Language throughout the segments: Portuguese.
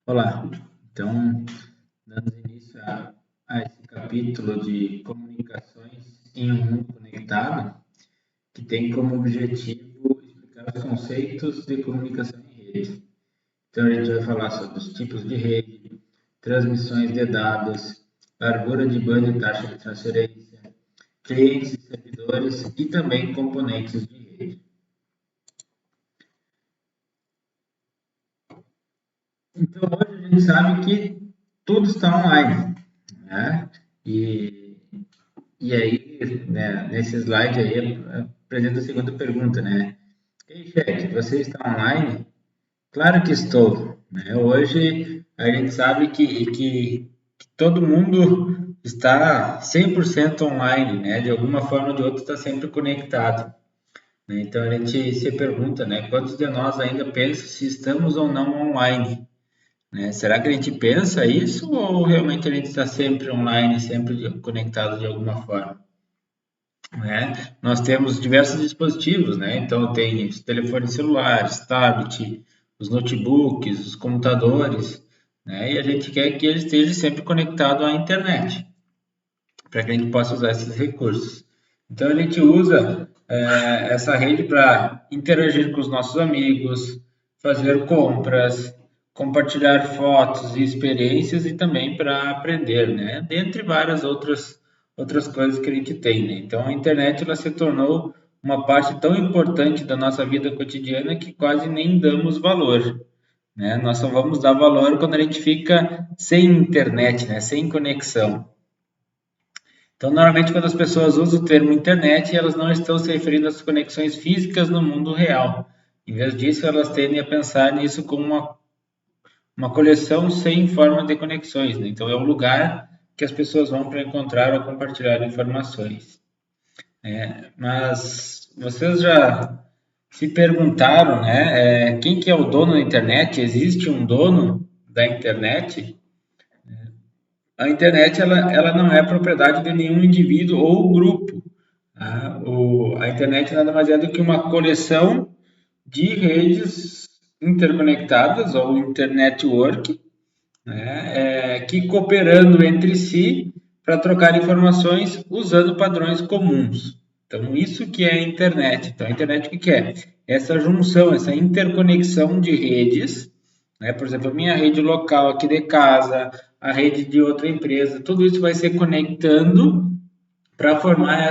Olá, então, dando início a esse capítulo de comunicações em um mundo conectado, que tem como objetivo explicar os conceitos de comunicação em rede. Então, a gente vai falar sobre os tipos de rede, transmissões de dados, largura de banda e taxa de transferência, clientes e servidores e também componentes de rede. Então, hoje a gente sabe que tudo está online, né? E E aí, né, nesse slide aí, apresenta a segunda pergunta, né? Ei, chat, você está online? Claro que estou, né? Hoje a gente sabe que todo mundo está 100% online, né? De alguma forma ou de outra está sempre conectado, né? Então a gente se pergunta, né? Quantos de nós ainda pensam se estamos ou não online, né? Será que a gente pensa isso ou realmente a gente está sempre online, sempre conectado de alguma forma? Né? Nós temos diversos dispositivos, né? Então tem os telefones celulares, tablet, os notebooks, os computadores, né? E a gente quer que ele esteja sempre conectado à internet, para que a gente possa usar esses recursos. Então a gente usa essa rede para interagir com os nossos amigos, fazer compras, compartilhar fotos e experiências e também para aprender, né? Dentre várias outras coisas que a gente tem, né? Então a internet ela se tornou uma parte tão importante da nossa vida cotidiana que quase nem damos valor, né? Nós só vamos dar valor quando a gente fica sem internet, né? Sem conexão. Então, normalmente, quando as pessoas usam o termo internet, elas não estão se referindo às conexões físicas no mundo real. Em vez disso, elas tendem a pensar nisso como uma coleção sem forma de conexões, né? Então, é um lugar que as pessoas vão para encontrar ou compartilhar informações. Mas vocês já se perguntaram, né? Quem que é o dono da internet? Existe um dono da internet? A internet ela não é propriedade de nenhum indivíduo ou grupo. Tá? A internet nada mais é do que uma coleção de redes interconectadas ou internetwork, né, que cooperando entre si para trocar informações usando padrões comuns. Então, isso que é a internet. Então, a internet o que é? Essa junção, essa interconexão de redes, né? Por exemplo, a minha rede local aqui de casa, a rede de outra empresa, tudo isso vai se conectando para formar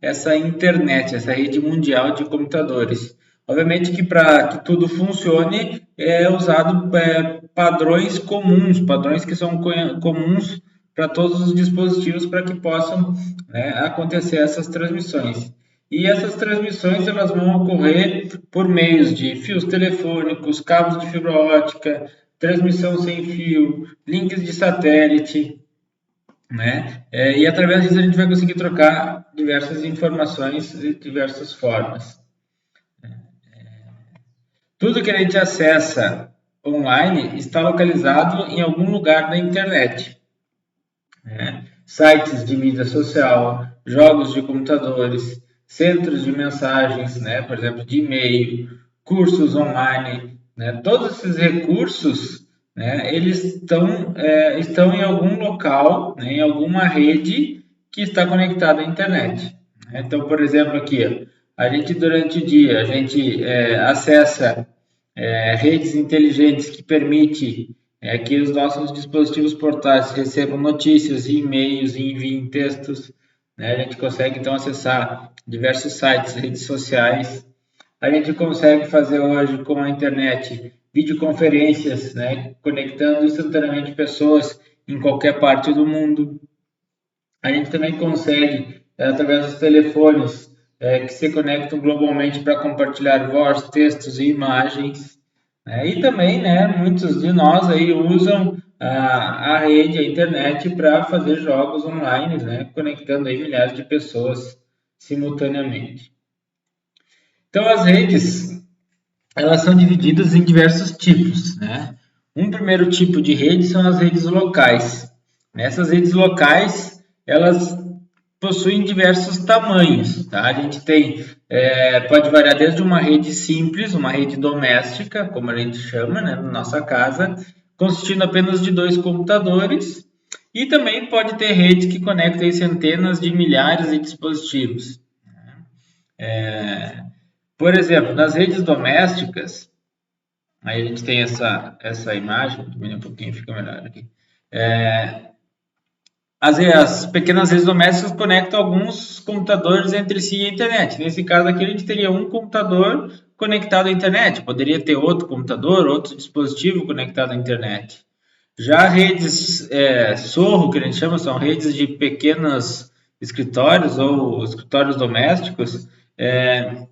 essa internet, essa rede mundial de computadores. Obviamente que para que tudo funcione é usado padrões comuns, padrões que são comuns para todos os dispositivos para que possam, né, acontecer essas transmissões. E essas transmissões elas vão ocorrer por meios de fios telefônicos, cabos de fibra ótica, transmissão sem fio, links de satélite, né? E através disso a gente vai conseguir trocar diversas informações de diversas formas. Tudo que a gente acessa online está localizado em algum lugar da internet, né? Sites de mídia social, jogos de computadores, centros de mensagens, né? Por exemplo, de e-mail, cursos online, né? Todos esses recursos, né? Eles estão em algum local, né? Em alguma rede que está conectada à internet. Então, por exemplo, aqui, a gente durante o dia, a gente acessa redes inteligentes que permitem que os nossos dispositivos portáteis recebam notícias, e-mails e enviem textos, né? A gente consegue então acessar diversos sites, redes sociais. A gente consegue fazer hoje com a internet videoconferências, né? Conectando instantaneamente pessoas em qualquer parte do mundo. A gente também consegue, através dos telefones, que se conectam globalmente para compartilhar voz, textos e imagens. Né? E também, né, muitos de nós aí usam a rede, a internet, para fazer jogos online, né, conectando aí milhares de pessoas simultaneamente. Então, as redes, elas são divididas em diversos tipos, né? Um primeiro tipo de rede são as redes locais. Nessas redes locais, elas possuem diversos tamanhos, tá? A gente tem, pode variar desde uma rede simples, uma rede doméstica, como a gente chama, né, na nossa casa, consistindo apenas de 2 computadores, e também pode ter rede que conecta aí centenas de milhares de dispositivos. Por exemplo, nas redes domésticas, aí a gente tem essa imagem, vou diminuir um pouquinho, fica melhor aqui. As pequenas redes domésticas conectam alguns computadores entre si e a internet. Nesse caso aqui, a gente teria um computador conectado à internet. Poderia ter outro computador, outro dispositivo conectado à internet. Já redes Sorro, que a gente chama, são redes de pequenos escritórios ou escritórios domésticos.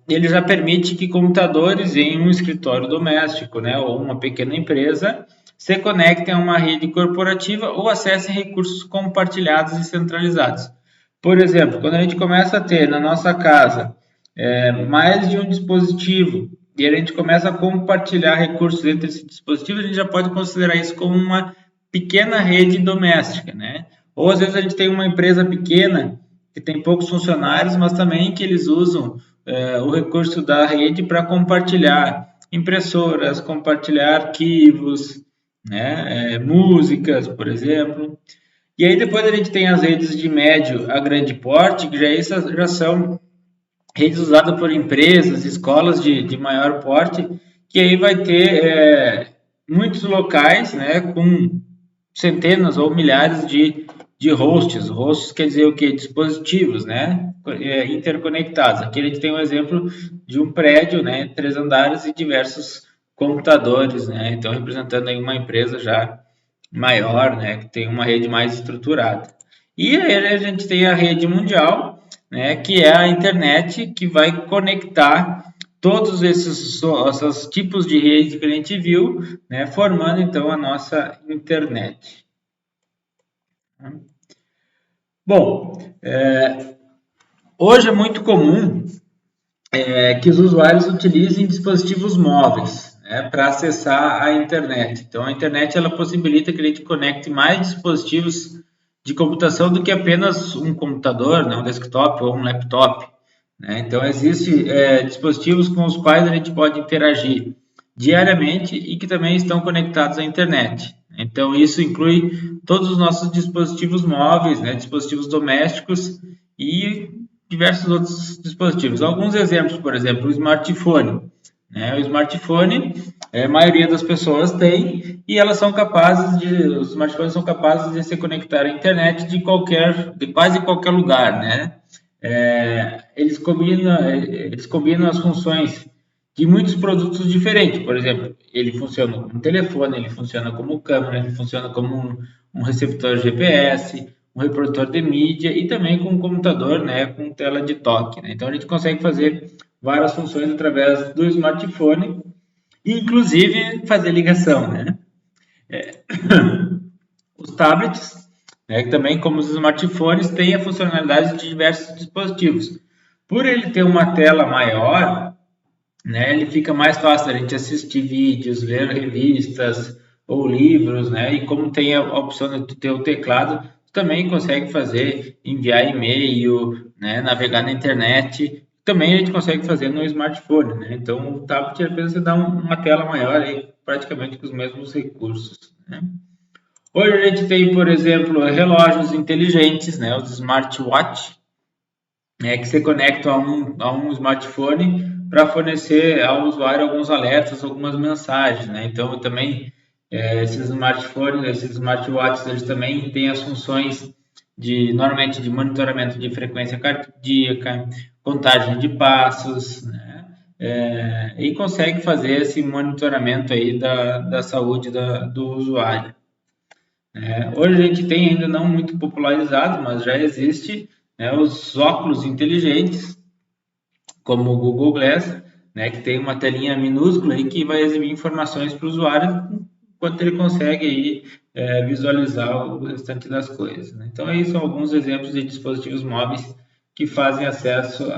Ele já permite que computadores em um escritório doméstico, né, ou uma pequena empresa, se conectem a uma rede corporativa ou acessem recursos compartilhados e centralizados. Por exemplo, quando a gente começa a ter na nossa casa mais de um dispositivo e a gente começa a compartilhar recursos entre esses dispositivos, a gente já pode considerar isso como uma pequena rede doméstica, né? Ou às vezes a gente tem uma empresa pequena que tem poucos funcionários, mas também que eles usam o recurso da rede para compartilhar impressoras, compartilhar arquivos, né? Músicas, por exemplo. E aí depois a gente tem as redes de médio a grande porte, que já são redes usadas por empresas, escolas de maior porte, que aí vai ter muitos locais, né, com centenas ou milhares de hosts. Hosts quer dizer o quê? Dispositivos, né, interconectados. Aqui a gente tem um exemplo de um prédio, né, 3 andares e diversos computadores, né, então representando aí uma empresa já maior, né, que tem uma rede mais estruturada. E aí a gente tem a rede mundial, né, que é a internet, que vai conectar todos esses tipos de rede que a gente viu, né, formando então a nossa internet. Bom, hoje é muito comum que os usuários utilizem dispositivos móveis, né, para acessar a internet. Então, a internet ela possibilita que a gente conecte mais dispositivos de computação do que apenas um computador, né, um desktop ou um laptop, né? Então, existem dispositivos com os quais a gente pode interagir diariamente e que também estão conectados à internet. Então, isso inclui todos os nossos dispositivos móveis, né, dispositivos domésticos e diversos outros dispositivos. Alguns exemplos, por exemplo, o smartphone. Né? O smartphone, a maioria das pessoas tem e elas são capazes os smartphones são capazes de se conectar à internet de quase qualquer lugar, né? Eles combinam as funções de muitos produtos diferentes. Por exemplo, ele funciona como telefone, ele funciona como câmera, ele funciona como um receptor GPS, um reprodutor de mídia e também com um computador, né, com tela de toque. Né? Então a gente consegue fazer várias funções através do smartphone, inclusive fazer ligação, né? Os tablets, né, que também como os smartphones, têm a funcionalidade de diversos dispositivos. Por ele ter uma tela maior, né, ele fica mais fácil a gente assistir vídeos, ler revistas ou livros, né? E como tem a opção de ter o teclado, também consegue fazer, enviar e-mail, né, navegar na internet. Também a gente consegue fazer no smartphone, né? Então, o tablet apenas dá uma tela maior, aí, praticamente com os mesmos recursos, né? Hoje a gente tem, por exemplo, relógios inteligentes, né, os smartwatch, que se conectam a um smartphone para fornecer ao usuário alguns alertas, algumas mensagens, né? Então, também esses smartphones, esses smartwatches, eles também têm as funções normalmente de monitoramento de frequência cardíaca, contagem de passos, né? E consegue fazer esse monitoramento aí da saúde do usuário. Hoje a gente tem ainda não muito popularizado, mas já existe, né, os óculos inteligentes, como o Google Glass, né, que tem uma telinha minúscula e que vai exibir informações para o usuário enquanto ele consegue aí, visualizar o restante das coisas. Né? Então, aí são alguns exemplos de dispositivos móveis que fazem acesso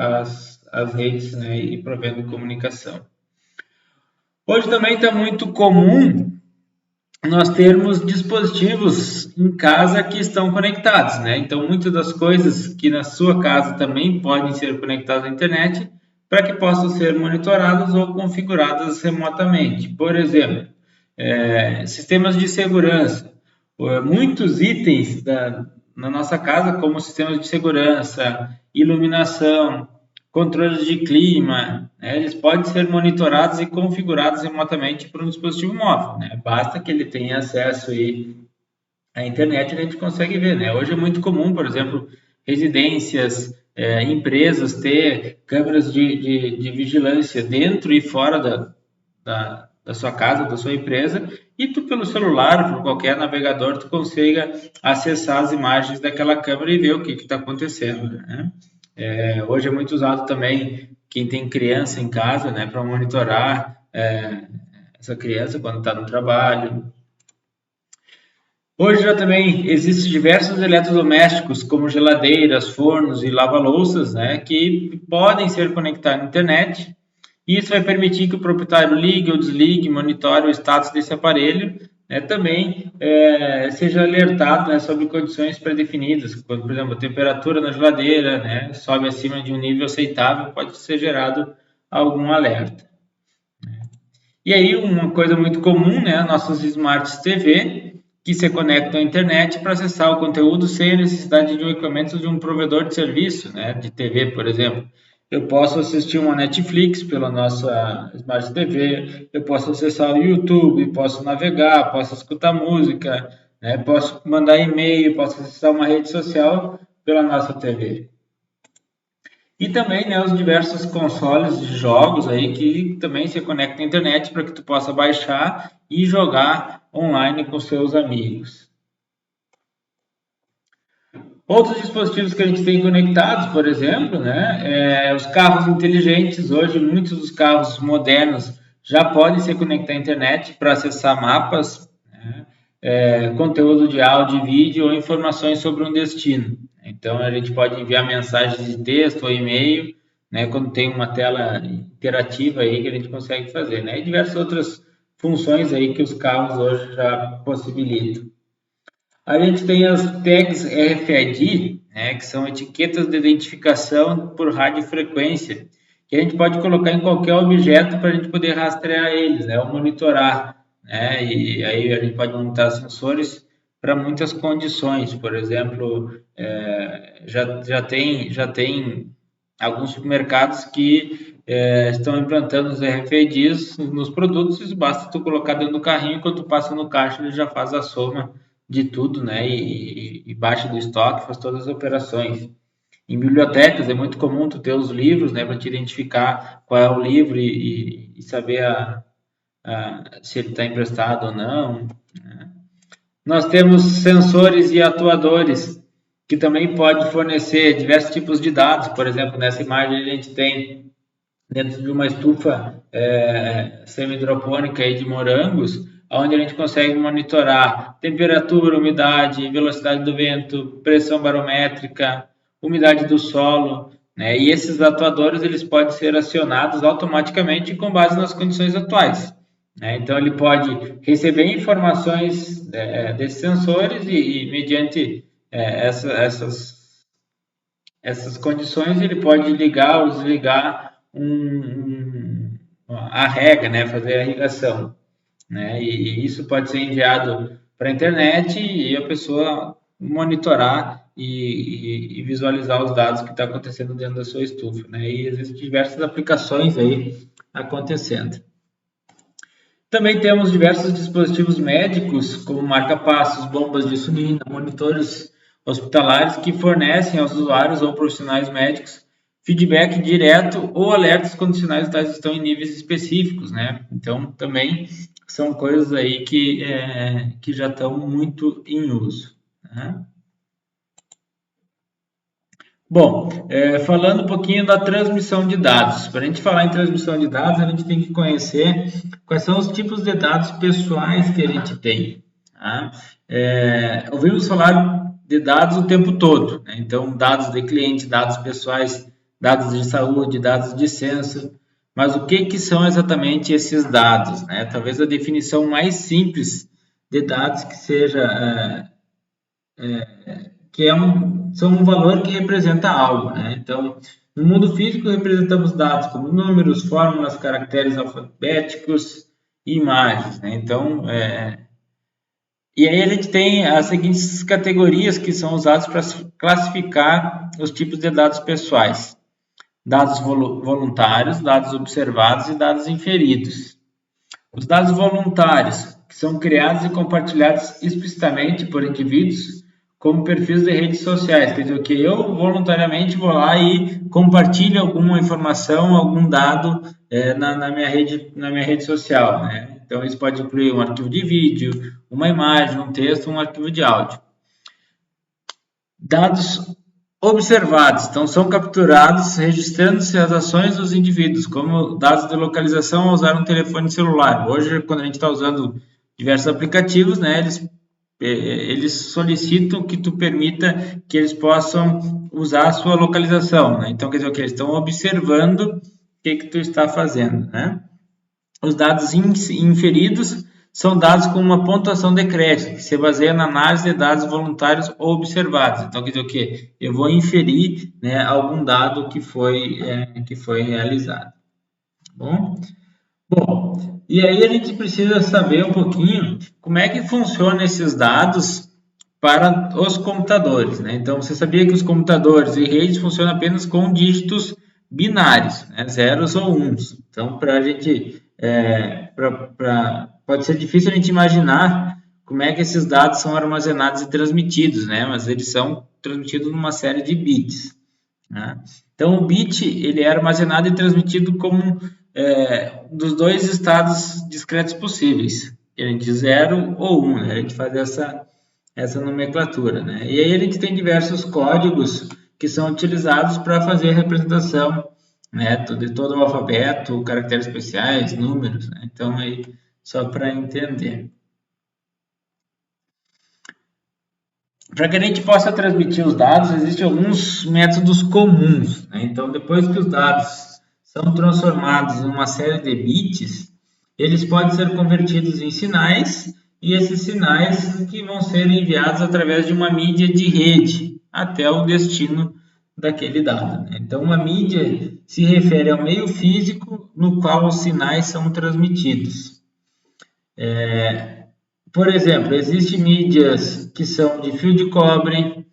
às redes, né, e provendo comunicação. Hoje também está muito comum nós termos dispositivos em casa que estão conectados, né? Então, muitas das coisas que na sua casa também podem ser conectadas à internet para que possam ser monitoradas ou configuradas remotamente. Por exemplo, Sistemas de segurança. Muitos itens na nossa casa, como sistemas de segurança, iluminação, controles de clima, né, eles podem ser monitorados e configurados remotamente por um dispositivo móvel, né? Basta que ele tenha acesso aí à internet e a gente consegue ver, né? Hoje é muito comum, por exemplo, residências, empresas ter câmeras de vigilância dentro e fora da sua casa, da sua empresa, e tu pelo celular, por qualquer navegador, tu consiga acessar as imagens daquela câmera e ver o que está acontecendo, né? Hoje é muito usado também quem tem criança em casa, né, para monitorar essa criança quando está no trabalho. Hoje já também existem diversos eletrodomésticos, como geladeiras, fornos e lava-louças, né, que podem ser conectados à internet. E isso vai permitir que o proprietário ligue ou desligue, monitore o status desse aparelho, né, também seja alertado, né, sobre condições pré-definidas. Quando, por exemplo, a temperatura na geladeira, né, sobe acima de um nível aceitável, pode ser gerado algum alerta. E aí, uma coisa muito comum, né, nossas Smart TV, que se conectam à internet para acessar o conteúdo sem a necessidade de um equipamento de um provedor de serviço, né, de TV, por exemplo. Eu posso assistir uma Netflix pela nossa Smart TV, eu posso acessar o YouTube, posso navegar, posso escutar música, né, posso mandar e-mail, posso acessar uma rede social pela nossa TV. E também, né, os diversos consoles de jogos aí que também se conectam à internet para que tu possa baixar e jogar online com seus amigos. Outros dispositivos que a gente tem conectados, por exemplo, né, os carros inteligentes. Hoje, muitos dos carros modernos já podem se conectar à internet para acessar mapas, né, conteúdo de áudio e vídeo ou informações sobre um destino. Então, a gente pode enviar mensagens de texto ou e-mail, né, quando tem uma tela interativa aí que a gente consegue fazer, né, e diversas outras funções aí que os carros hoje já possibilitam. A gente tem as tags RFID, né, que são etiquetas de identificação por radiofrequência, que a gente pode colocar em qualquer objeto para a gente poder rastrear eles, né, ou monitorar, né, e aí a gente pode montar sensores para muitas condições. Por exemplo, já tem alguns supermercados que estão implantando os RFIDs nos produtos, e basta tu colocar dentro do carrinho, quando tu passa no caixa ele já faz a soma de tudo, né? E baixa do estoque, faz todas as operações. Em bibliotecas é muito comum tu ter os livros, né, para te identificar qual é o livro e saber se ele está emprestado ou não. Nós temos sensores e atuadores que também pode fornecer diversos tipos de dados. Por exemplo, nessa imagem a gente tem dentro de uma estufa semi-hidropônica de morangos, onde a gente consegue monitorar temperatura, umidade, velocidade do vento, pressão barométrica, umidade do solo, né? E esses atuadores eles podem ser acionados automaticamente com base nas condições atuais, né? Então ele pode receber informações desses sensores e mediante essas condições ele pode ligar ou desligar a rega, né? Fazer a irrigação, né? E isso pode ser enviado para a internet e a pessoa monitorar e visualizar os dados que está acontecendo dentro da sua estufa, né? E existem diversas aplicações aí acontecendo. Também temos diversos dispositivos médicos, como marca-passos, bombas de insulina, monitores hospitalares que fornecem aos usuários ou profissionais médicos feedback direto ou alertas quando os sinais vitais estão em níveis específicos, né? Então, também são coisas aí que já estão muito em uso, né? Bom, falando um pouquinho da transmissão de dados. Para a gente falar em transmissão de dados, a gente tem que conhecer quais são os tipos de dados pessoais que a gente tem. Tá? Ouvimos falar de dados o tempo todo, né? Então, dados de cliente, dados pessoais, dados de saúde, dados de censo. Mas o que são exatamente esses dados, né? Talvez a definição mais simples de dados que seja são um valor que representa algo, né? Então, no mundo físico representamos dados como números, fórmulas, caracteres alfabéticos, e imagens, né? Então, e aí a gente tem as seguintes categorias que são usadas para classificar os tipos de dados pessoais: dados voluntários, dados observados e dados inferidos. Os dados voluntários, que são criados e compartilhados explicitamente por indivíduos, como perfis de redes sociais, quer dizer, que eu voluntariamente vou lá e compartilho alguma informação, algum dado na minha rede social, né? Então, isso pode incluir um arquivo de vídeo, uma imagem, um texto, um arquivo de áudio. Dados observados, então são capturados registrando-se as ações dos indivíduos, como dados de localização ao usar um telefone celular. Hoje, quando a gente está usando diversos aplicativos, né, eles solicitam que tu permita que eles possam usar a sua localização, né? Então, quer dizer, que eles estão observando o que tu está fazendo, né? Os dados inferidos são dados com uma pontuação de crédito, que se baseia na análise de dados voluntários ou observados. Então, quer dizer o quê? Eu vou inferir, né, algum dado que foi realizado. Bom, e aí a gente precisa saber um pouquinho como é que funcionam esses dados para os computadores, né? Então, você sabia que os computadores e redes funcionam apenas com dígitos binários, né? Zeros ou uns. Então, para a gente, pode ser difícil a gente imaginar como é que esses dados são armazenados e transmitidos, né? Mas eles são transmitidos numa série de bits, né? Então, o bit ele é armazenado e transmitido como dos dois estados discretos possíveis, a gente 0 ou 1, né? A gente faz essa nomenclatura, né? E aí a gente tem diversos códigos que são utilizados para fazer a representação, né, de todo o alfabeto, caracteres especiais, números, né? Então, aí, só para entender. Para que a gente possa transmitir os dados, existem alguns métodos comuns, né? Então, depois que os dados são transformados em uma série de bits, eles podem ser convertidos em sinais, e esses sinais que vão ser enviados através de uma mídia de rede até o destino daquele dado, né? Então, uma mídia se refere ao meio físico no qual os sinais são transmitidos. Por exemplo, existem mídias que são de fio de cobre,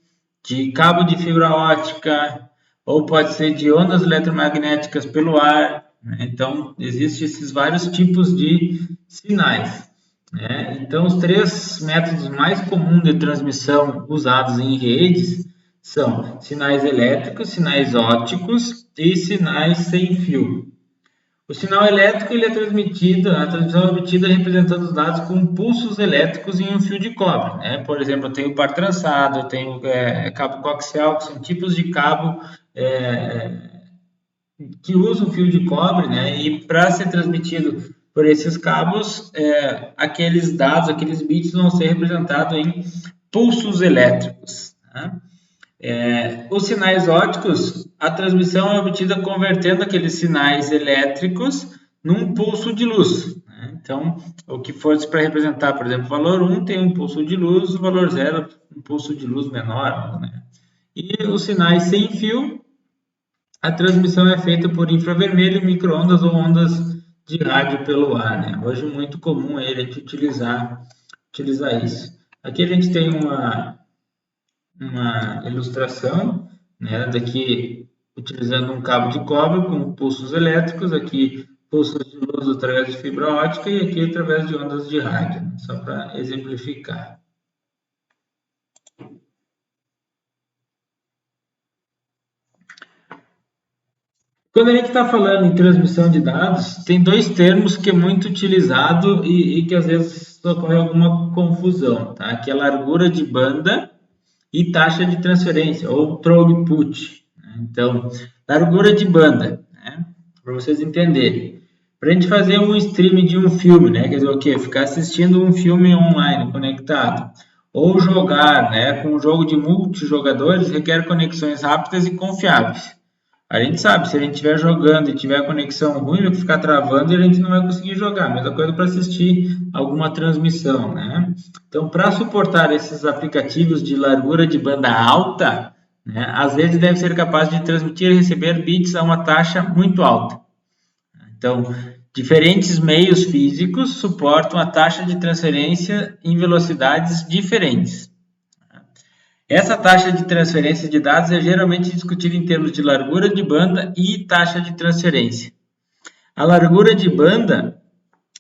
de cabo de fibra ótica, ou pode ser de ondas eletromagnéticas pelo ar, né? Então, existem esses vários tipos de sinais, né? Então, os três métodos mais comuns de transmissão usados em redes são sinais elétricos, sinais ópticos e sinais sem fio. O sinal elétrico ele é transmitido, a transmissão é obtida representando os dados com pulsos elétricos em um fio de cobre, né? Por exemplo, eu tenho par trançado, eu tenho cabo coaxial, que são tipos de cabo que usam fio de cobre, né? E para ser transmitido por esses cabos, aqueles dados, aqueles bits vão ser representados em pulsos elétricos, né? Os sinais ópticos, a transmissão é obtida convertendo aqueles sinais elétricos num pulso de luz, né? Então, o que fosse para representar, por exemplo, o valor 1 tem um pulso de luz, o valor 0 um pulso de luz menor, né? E os sinais sem fio, a transmissão é feita por infravermelho, micro-ondas ou ondas de rádio pelo ar, né? Hoje é muito comum a gente utilizar isso. Aqui a gente tem uma ilustração, né, daqui utilizando um cabo de cobre com pulsos elétricos, aqui pulsos de luz através de fibra ótica e aqui através de ondas de rádio, né, só para exemplificar. Quando a gente está falando em transmissão de dados, tem dois termos que é muito utilizado e que às vezes ocorre alguma confusão, tá? Que é largura de banda e taxa de transferência, ou throughput, né? Então, largura de banda, né? Para vocês entenderem. Para a gente fazer um stream de um filme, né? Quer dizer, o quê? Ficar assistindo um filme online, conectado. Ou jogar, né? Com um jogo de multijogadores, requer conexões rápidas e confiáveis. A gente sabe, se a gente estiver jogando e tiver conexão ruim, vai ficar travando e a gente não vai conseguir jogar. Mesma coisa para assistir alguma transmissão, né? Então, para suportar esses aplicativos de largura de banda alta, né, às vezes deve ser capaz de transmitir e receber bits a uma taxa muito alta. Então, Diferentes meios físicos suportam a taxa de transferência em velocidades diferentes. Essa taxa de transferência de dados é geralmente discutida em termos de largura de banda e taxa de transferência. A largura de banda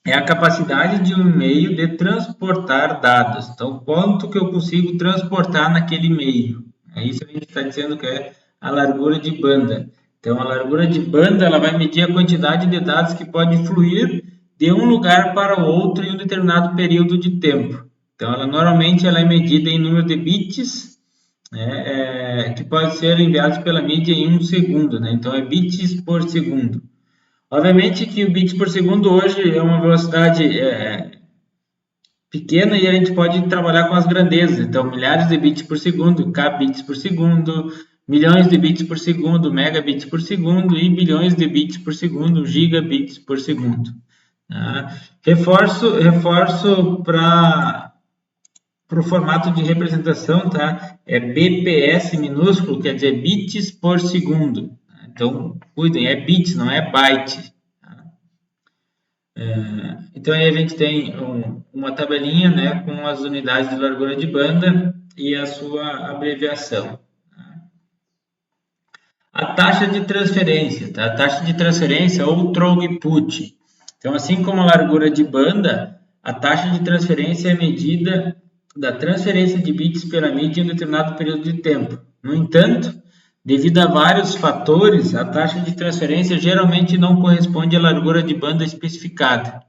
é a capacidade de um meio de transportar dados. Então, quanto que eu consigo transportar naquele meio? É isso que a gente está dizendo que é a largura de banda. Então, a largura de banda ela vai medir a quantidade de dados que pode fluir de um lugar para o outro em um determinado período de tempo. Então, normalmente ela é medida em número de bits, né, que pode ser enviados pela mídia em 1 segundo. Né? Então, é bits por segundo. Obviamente que o bit por segundo hoje é uma velocidade pequena e a gente pode trabalhar com as grandezas. Então, milhares de bits por segundo, kbits por segundo, milhões de bits por segundo, megabits por segundo e bilhões de bits por segundo, gigabits por segundo. Tá? Reforço para o formato de representação, tá? É BPS minúsculo, quer dizer bits por segundo. Então, cuidem, é bits, não é byte. Então, aí a gente tem uma tabelinha, né, com as unidades de largura de banda e a sua abreviação. A taxa de transferência, tá? A taxa de transferência ou throughput. Então, assim como a largura de banda, a taxa de transferência é medida da transferência de bits pela mídia em um determinado período de tempo. No entanto, devido a vários fatores, a taxa de transferência geralmente não corresponde à largura de banda especificada.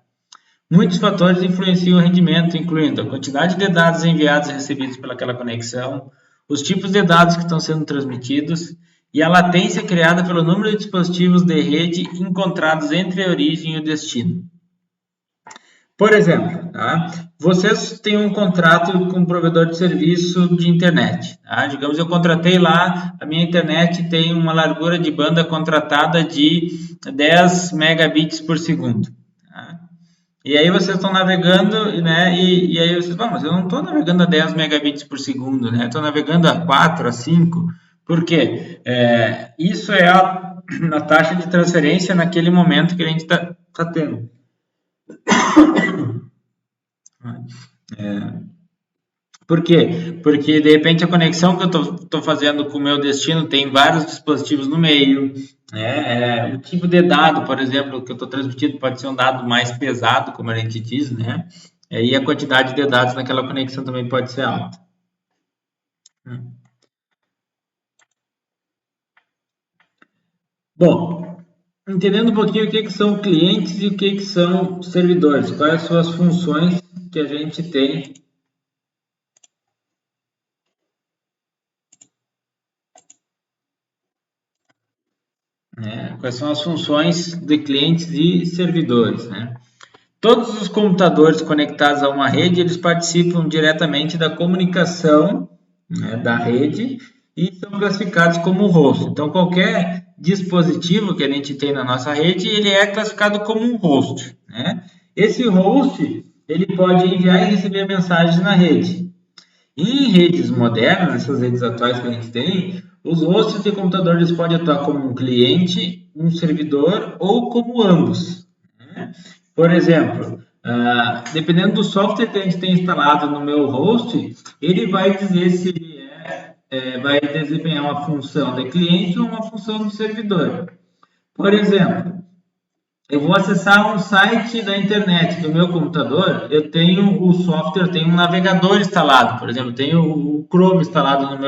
Muitos fatores influenciam o rendimento, incluindo a quantidade de dados enviados e recebidos pelaquela conexão, os tipos de dados que estão sendo transmitidos e a latência criada pelo número de dispositivos de rede encontrados entre a origem e o destino. Por exemplo, tá? Vocês têm um contrato com um provedor de serviço de internet. Tá? Digamos, eu contratei lá, a minha internet tem uma largura de banda contratada de 10 megabits por segundo. Tá? E aí vocês estão navegando, né? E aí vocês falam, mas eu não estou navegando a 10 megabits por segundo, né? Estou navegando a 4, a 5. Por quê? Isso é a taxa de transferência naquele momento que a gente está tendo. Por quê? Porque, de repente, a conexão que eu estou fazendo com o meu destino tem vários dispositivos no meio. O tipo de dado, por exemplo, que eu estou transmitindo pode ser um dado mais pesado, como a gente diz, né? E a quantidade de dados naquela conexão também pode ser alta. Bom, entendendo um pouquinho o que são clientes e o que são servidores, quais são as funções que a gente tem quais são as funções de clientes e servidores, né? Todos os computadores conectados a uma rede, eles participam diretamente da comunicação, né, da rede e são classificados como host. Então, qualquer dispositivo que a gente tem na nossa rede, ele é classificado como um host, né? Esse host, ele pode enviar e receber mensagens na rede. Em redes modernas, essas redes atuais que a gente tem, os hosts de computador eles podem atuar como um cliente, um servidor ou como ambos. Né? Por exemplo, dependendo do software que a gente tem instalado no meu host, ele vai dizer se ele vai desempenhar uma função de cliente ou uma função de servidor. Por exemplo, eu vou acessar um site da internet do meu computador, eu tenho o software, tenho um navegador instalado, por exemplo, tenho o Chrome instalado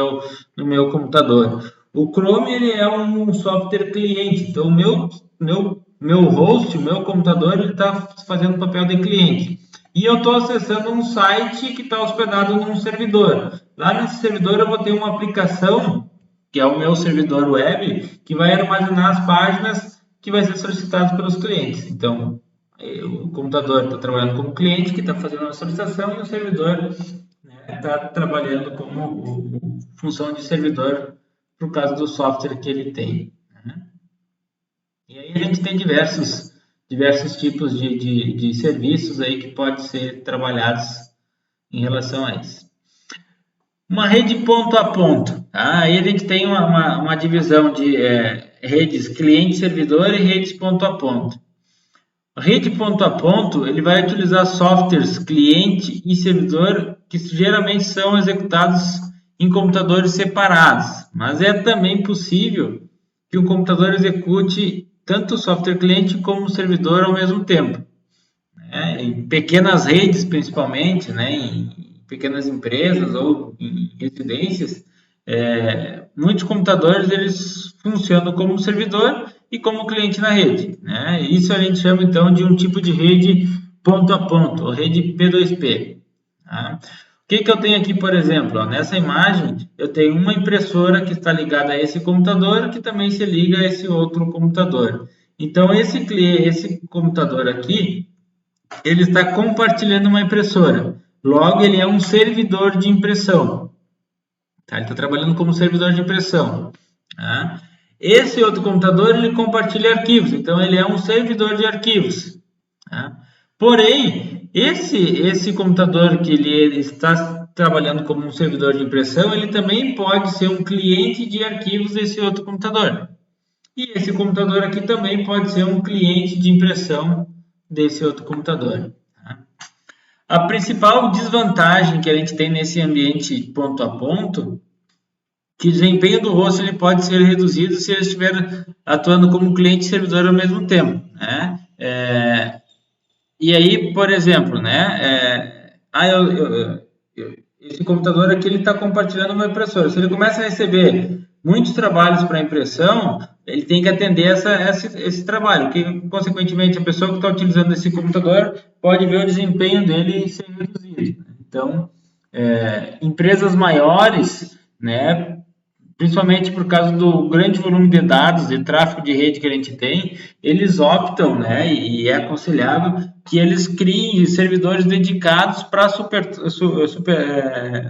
no meu computador. O Chrome ele é um software cliente, então o meu host, o meu computador, ele está fazendo papel de cliente. E eu estou acessando um site que está hospedado num servidor. Lá nesse servidor eu vou ter uma aplicação, que é o meu servidor web, que vai armazenar as páginas que vai ser solicitado pelos clientes. Então, o computador está trabalhando como cliente, que está fazendo uma solicitação, e o servidor está trabalhando como função de servidor, por causa do software que ele tem. Né? E aí a gente tem diversos tipos de serviços aí que podem ser trabalhados em relação a isso. Uma rede ponto a ponto. Tá? Aí a gente tem uma divisão de redes cliente-servidor e redes ponto a ponto. A rede ponto a ponto, ele vai utilizar softwares cliente e servidor que geralmente são executados em computadores separados, mas é também possível que o computador execute tanto o software cliente como o servidor ao mesmo tempo, né? Em pequenas redes, principalmente, né? Em pequenas empresas ou em residências, muitos computadores eles funcionam como servidor e como cliente na rede, né? Isso a gente chama então de um tipo de rede ponto a ponto, ou rede P2P. Tá? O que eu tenho aqui, por exemplo? Ó, nessa imagem, eu tenho uma impressora que está ligada a esse computador, que também se liga a esse outro computador. Então, esse computador aqui, ele está compartilhando uma impressora. Logo, ele é um servidor de impressão. Tá? Ele está trabalhando como servidor de impressão. Tá? Esse outro computador, ele compartilha arquivos. Então, ele é um servidor de arquivos. Tá? Porém, esse computador que ele está trabalhando como um servidor de impressão, ele também pode ser um cliente de arquivos desse outro computador. E esse computador aqui também pode ser um cliente de impressão desse outro computador. Tá? A principal desvantagem que a gente tem nesse ambiente ponto a ponto, que o desempenho do host ele pode ser reduzido se ele estiver atuando como cliente e servidor ao mesmo tempo, né? E aí, por exemplo, né? Esse computador aqui ele está compartilhando uma impressora. Se ele começa a receber muitos trabalhos para impressão, ele tem que atender esse trabalho, que consequentemente a pessoa que está utilizando esse computador pode ver o desempenho dele ser reduzido. Então, empresas maiores, né, principalmente por causa do grande volume de dados, de tráfego de rede que a gente tem, eles optam, né, e é aconselhável que eles criem servidores dedicados para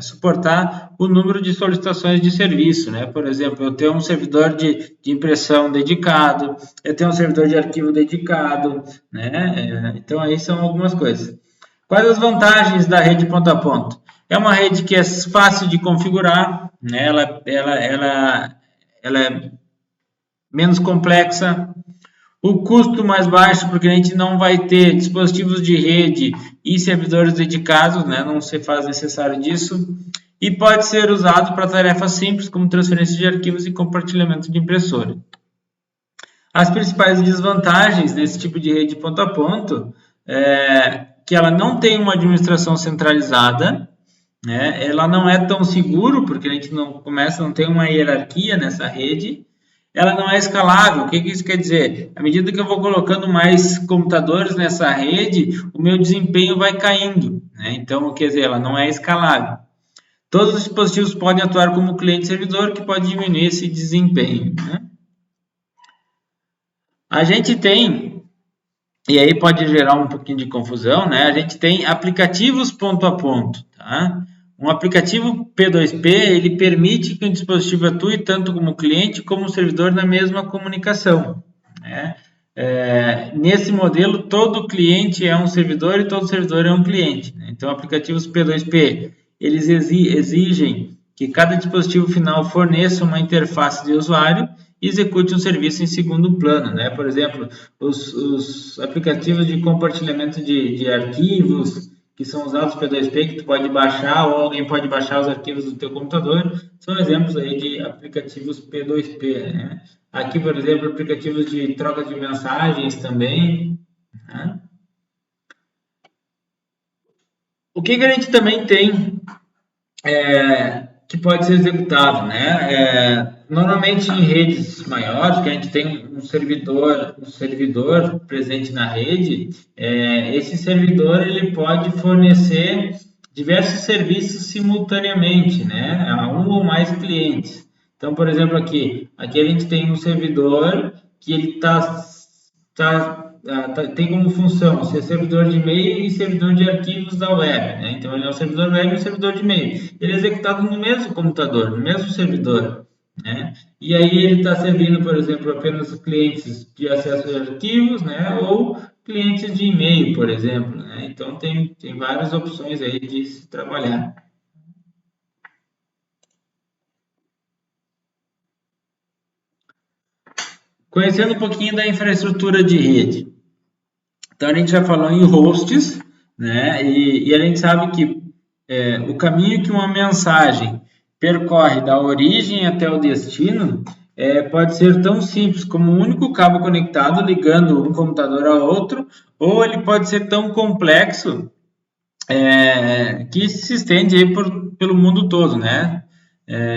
suportar o número de solicitações de serviço, né? Por exemplo, eu tenho um servidor de impressão dedicado, eu tenho um servidor de arquivo dedicado, né? Então, aí são algumas coisas. Quais as vantagens da rede ponto a ponto? É uma rede que é fácil de configurar, né? Ela é menos complexa, o custo mais baixo, porque a gente não vai ter dispositivos de rede e servidores dedicados, né? Não se faz necessário disso. E pode ser usado para tarefas simples, como transferência de arquivos e compartilhamento de impressora. As principais desvantagens desse tipo de rede ponto a ponto é que ela não tem uma administração centralizada, né? Ela não é tão seguro, porque a gente não tem uma hierarquia nessa rede. Ela não é escalável. O que isso quer dizer? À medida que eu vou colocando mais computadores nessa rede, o meu desempenho vai caindo, né? Então, quer dizer, ela não é escalável. Todos os dispositivos podem atuar como cliente-servidor, que pode diminuir esse desempenho, né? A gente tem, e aí pode gerar um pouquinho de confusão, né? A gente tem aplicativos ponto a ponto, tá? Um aplicativo P2P, ele permite que o dispositivo atue tanto como cliente como servidor na mesma comunicação, né? Nesse modelo, todo cliente é um servidor e todo servidor é um cliente, né? Então, aplicativos P2P, eles exigem que cada dispositivo final forneça uma interface de usuário e execute um serviço em segundo plano, né? Por exemplo, os aplicativos de compartilhamento de arquivos, que são usados P2P, que tu pode baixar ou alguém pode baixar os arquivos do teu computador, são exemplos aí de aplicativos P2P, né? Aqui, por exemplo, aplicativos de troca de mensagens também, né? O que a gente também tem que pode ser executado, né? Normalmente em redes maiores, que a gente tem um servidor presente na rede, esse servidor ele pode fornecer diversos serviços simultaneamente, né? A um ou mais clientes. Então, por exemplo, aqui a gente tem um servidor que ele tem como função ser servidor de e-mail e servidor de arquivos da web, né? Então, ele é um servidor web e um servidor de e-mail. Ele é executado no mesmo computador, no mesmo servidor, né? E aí ele está servindo, por exemplo, apenas clientes de acesso a arquivos, né? Ou clientes de e-mail, por exemplo, né? Então, tem várias opções aí de se trabalhar. Conhecendo um pouquinho da infraestrutura de rede. Então, a gente já falou em hosts, né? E a gente sabe que o caminho que uma mensagem percorre da origem até o destino pode ser tão simples como um único cabo conectado ligando um computador a outro, ou ele pode ser tão complexo que se estende aí pelo mundo todo, né?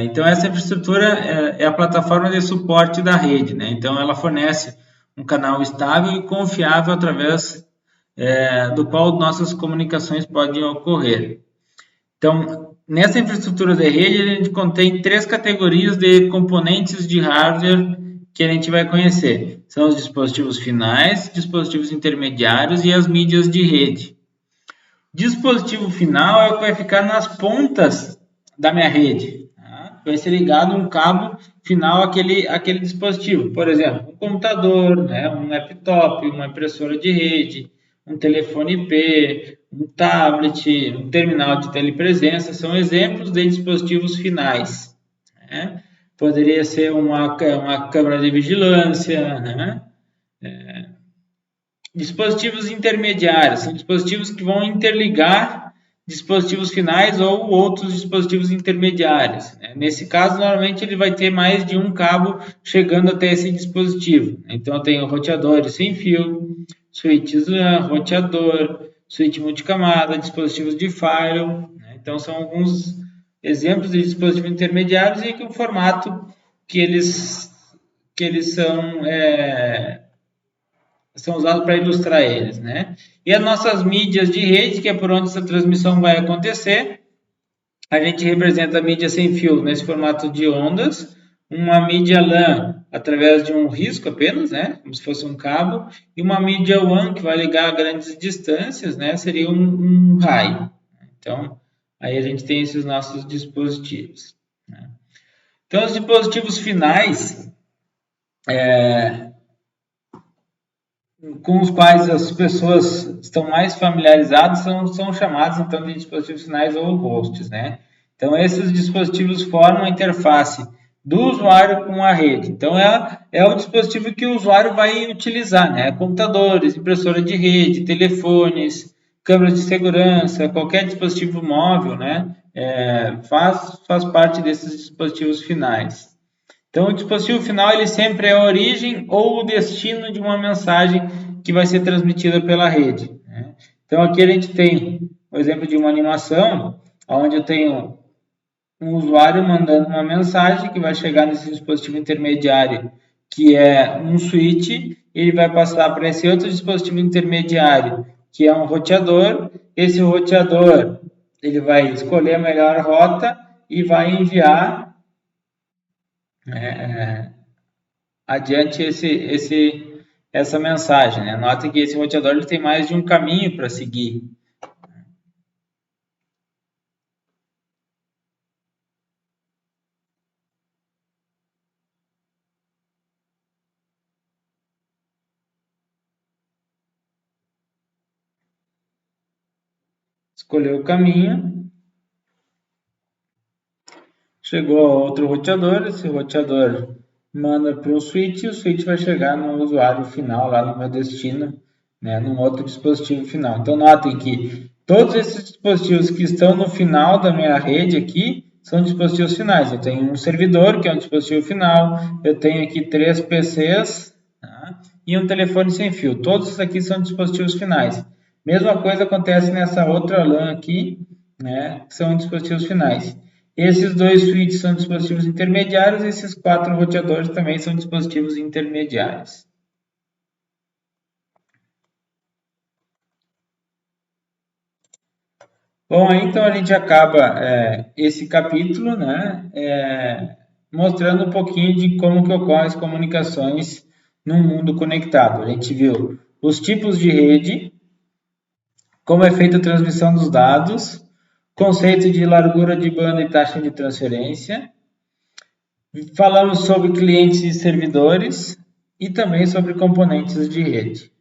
Então, essa infraestrutura é a plataforma de suporte da rede, né? Então, ela fornece um canal estável e confiável através do qual nossas comunicações podem ocorrer. Então, nessa infraestrutura de rede, a gente contém 3 categorias de componentes de hardware que a gente vai conhecer. São os dispositivos finais, dispositivos intermediários e as mídias de rede. Dispositivo final é o que vai ficar nas pontas da minha rede. Tá? Vai ser ligado um cabo final àquele dispositivo. Por exemplo, um computador, né? Um laptop, uma impressora de rede, um telefone IP, um tablet, um terminal de telepresença. São exemplos de dispositivos finais. Né? Poderia ser uma câmera de vigilância, né? Dispositivos intermediários são dispositivos que vão interligar dispositivos finais ou outros dispositivos intermediários. Nesse caso, normalmente ele vai ter mais de um cabo chegando até esse dispositivo. Então, eu tenho roteadores sem fio, switches LAN, roteador, switch multicamada, dispositivos de firewall. Então, são alguns exemplos de dispositivos intermediários e que o formato que eles são usados para ilustrar eles, né? E as nossas mídias de rede, que é por onde essa transmissão vai acontecer, a gente representa a mídia sem fio nesse formato de ondas, uma mídia LAN através de um risco apenas, né? Como se fosse um cabo, e uma mídia WAN que vai ligar a grandes distâncias, né? Seria um raio. Então, aí a gente tem esses nossos dispositivos. Né? Então, os dispositivos finais com os quais as pessoas estão mais familiarizadas são chamados então de dispositivos finais ou hosts, né? Então esses dispositivos formam a interface do usuário com a rede. Então é o dispositivo que o usuário vai utilizar, né? Computadores, impressora de rede, telefones, câmeras de segurança, qualquer dispositivo móvel, né? Faz parte desses dispositivos finais. Então, o dispositivo final ele sempre é a origem ou o destino de uma mensagem que vai ser transmitida pela rede. Né? Então, aqui a gente tem o exemplo de uma animação, onde eu tenho um usuário mandando uma mensagem que vai chegar nesse dispositivo intermediário, que é um switch, ele vai passar para esse outro dispositivo intermediário, que é um roteador. Esse roteador ele vai escolher a melhor rota e vai enviar adiante essa mensagem. Né? Notem que esse roteador ele tem mais de um caminho para seguir. Escolheu o caminho, chegou a outro roteador, esse roteador manda para o switch e o switch vai chegar no usuário final, lá no meu destino, né, num outro dispositivo final. Então, notem que todos esses dispositivos que estão no final da minha rede aqui são dispositivos finais. Eu tenho um servidor, que é um dispositivo final, eu tenho aqui 3 PCs, tá? E um telefone sem fio. Todos esses aqui são dispositivos finais. Mesma coisa acontece nessa outra LAN aqui, né, que são dispositivos finais. Esses 2 switches são dispositivos intermediários, esses 4 roteadores também são dispositivos intermediários. Bom, aí então a gente acaba esse capítulo, né, mostrando um pouquinho de como que ocorrem as comunicações num mundo conectado. A gente viu os tipos de rede, como é feita a transmissão dos dados, conceito de largura de banda e taxa de transferência. Falamos sobre clientes e servidores e também sobre componentes de rede.